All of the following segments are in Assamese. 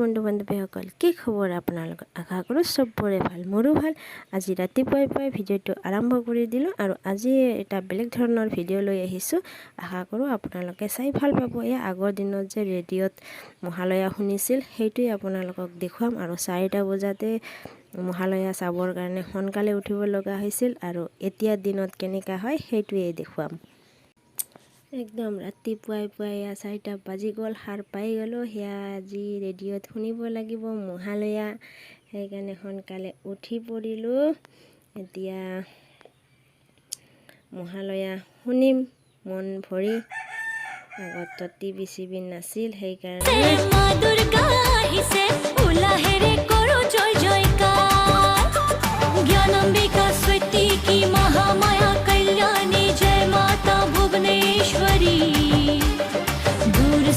বন্ধু বান্ধৱীসকল, কি খবৰ আপোনালোকৰ? আশা কৰোঁ চবৰে ভাল, মোৰো ভাল। আজি ৰাতিপুৱাই পুৱাই ভিডিঅ'টো আৰম্ভ কৰি দিলোঁ আৰু আজি এটা বেলেগ ধৰণৰ ভিডিঅ' লৈ আহিছোঁ। আশা কৰোঁ আপোনালোকে চাই ভাল পাব। এয়া আগৰ দিনত যে ৰেডিঅ'ত মহালয়া শুনিছিল, সেইটোৱে আপোনালোকক দেখুৱাম। আৰু 4টা বজাতে মহালয়া চাবৰ কাৰণে সোনকালে উঠিব লগা হৈছিল আৰু এতিয়া দিনত কেনেকুৱা হয় সেইটোৱে দেখুৱাম। একদম ৰাতিপুৱাই পুৱাই 4টা বাজি গ'ল, সাৰ পাই গ'লোঁ। সেয়া আজি ৰেডিঅ'ত শুনিব লাগিব মহালয়া, সেইকাৰণে সোনকালে উঠি পৰিলোঁ। এতিয়া মহালয়া শুনিম মন ভৰি। আগত টিভি চিভি নাছিল, সেইকাৰণে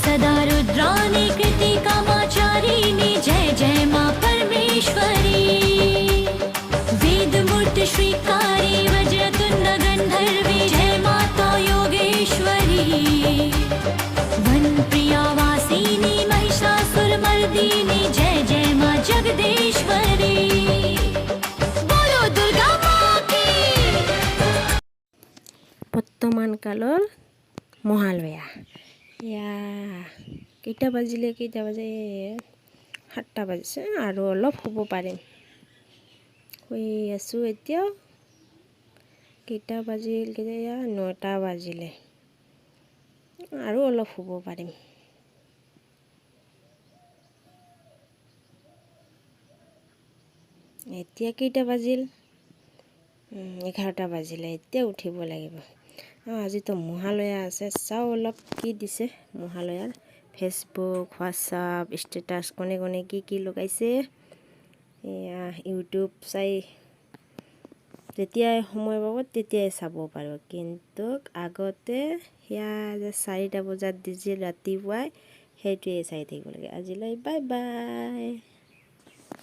सदा रुद्राणी कृति कामाचारिणी जय जय माँ परमेश्वरी वेद मूर्ति श्रीकारी वज्रतुंड गंधर्वी जय माता योगेश्वरी वन प्रिया वासिनी महिषासुरमर्दिनी जय जय माँ जगदीश्वरी बोलो दुर्गा माँ की। বৰ্তমান কালৰ মহালয়া এয়া কেইটা বাজিলে? 7টা বাজিছে, আৰু অলপ শুব পাৰিম। শুই আছোঁ এতিয়াও। কেইটা বাজিল? 9টা বাজিলে, আৰু অলপ শুব পাৰিম। এতিয়া কেইটা বাজিল? 11টা বাজিলে। এতিয়া উঠিব লাগিব। আজিতো মহালয়া আছে, চাওঁ অলপ কি দিছে মহালয়াৰ। ফেচবুক, হোৱাটছআপ ষ্টেটাছ কোনে কোনে কি লগাইছে। এয়া ইউটিউব চাই যেতিয়াই সময় পাব তেতিয়াই চাব পাৰোঁ, কিন্তু আগতে সেয়া যে 4টা বজাত দিছিল ৰাতিপুৱাই, সেইটোৱে চাই থাকিব লাগে। আজিলৈ বাই বাই।